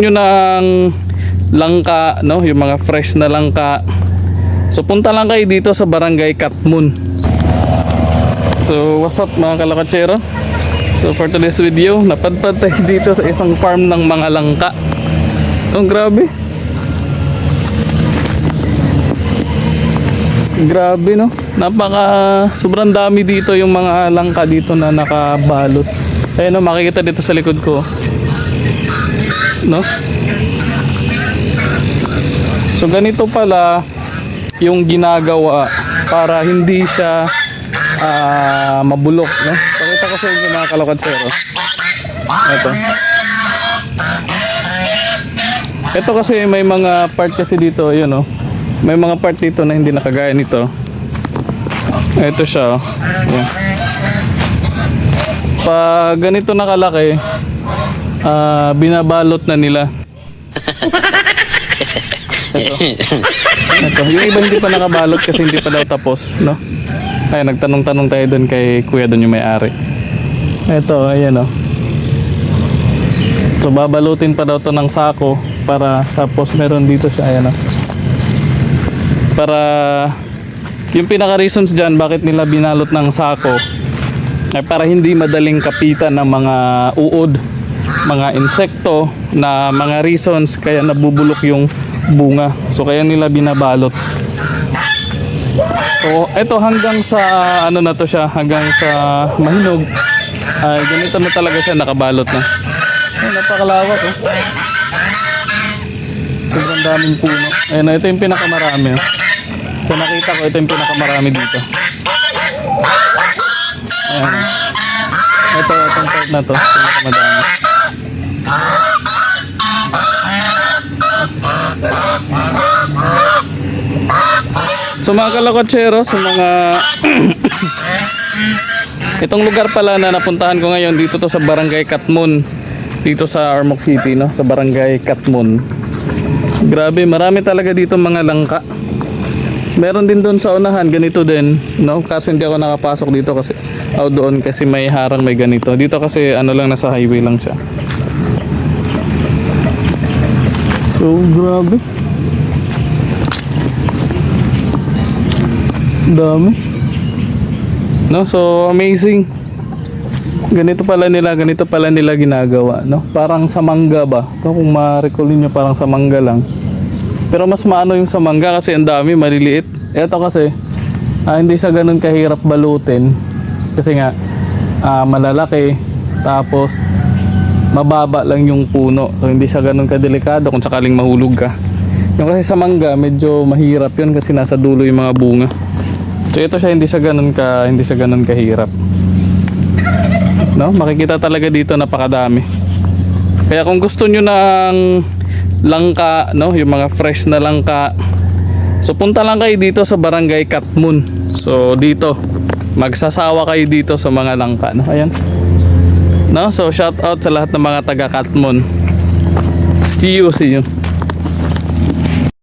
Yun ang langka, no? Yung mga fresh na langka. So punta lang kayo dito sa Barangay Katmon. So what's up mga kalakotsero? So for today's video, napadpad tayo dito sa isang farm ng mga langka. So grabe. Grabe, no? Sobrang dami dito yung mga langka dito na nakabalot. Ayun, no, makikita dito sa likod ko, no? So ganito pala yung ginagawa para hindi siya mabulok, no? Pakita ko sa inyo mga kalakotsero. Ito kasi may mga part kasi dito, yun, no? May mga part dito na hindi nakagaya nito. Ito siya, oh. Yan. Pag ganito nakalaki, binabalot na nila. Ito. Yung iba hindi pa nakabalot kasi hindi pa daw tapos, no? Ay, nagtanong-tanong tayo doon kay kuya doon yung may-ari. Ito, ayan, oh. So babalutin pa daw to ng sako para tapos meron dito siya, ayan, oh. Para yung pinaka reasons dyan bakit nila binalot ng sako ay para hindi madaling kapitan ng mga uod, mga insekto na mga reasons kaya nabubulok yung bunga. So kaya nila binabalot. So eto hanggang sa ano na to siya, hanggang sa mahinog ay ganito na talaga siya, nakabalot na. Ay, napakalawak, oh. Sobrang daming puno. Ayun, ito yung pinakamarami, oh. So nakita ko ito yung pinakamarami dito. Ayan. Itong part na to, pinakamadami. So mga kalakotsero, sa mga itong lugar pala na napuntahan ko ngayon, dito to sa Barangay Katmon, dito sa Ormoc City, no? Sa Barangay Katmon. Grabe, marami talaga dito mga langka. Meron din doon sa unahan, ganito din, no? Kaso hindi ako nakapasok dito kasi doon kasi may harang, may ganito. Dito kasi ano lang, nasa highway lang siya. So grabe. Dami. No, so amazing. Ganito pala nila ginagawa, no? Parang sa mangga ba? So, kung ma-recall niyo, parang sa mangga lang. Pero mas maano yung sa mangga kasi ang dami, maliliit. Ito kasi hindi siya ganun kahirap balutin kasi nga malalaki, tapos mababa lang yung puno. So hindi siya ganun kadelikado kung sakaling mahulog ka. Yung kasi sa mangga medyo mahirap yun kasi nasa dulo yung mga bunga. So ito siya, hindi siya ganun kahirap. No, makikita talaga dito napakadami. Kaya kung gusto niyo ng langka, no, yung mga fresh na langka, so punta lang kayo dito sa Barangay Katmon. So dito magsasawa kayo dito sa mga langka, no? Ayan, no? So shout out sa lahat ng mga taga Katmon. See you.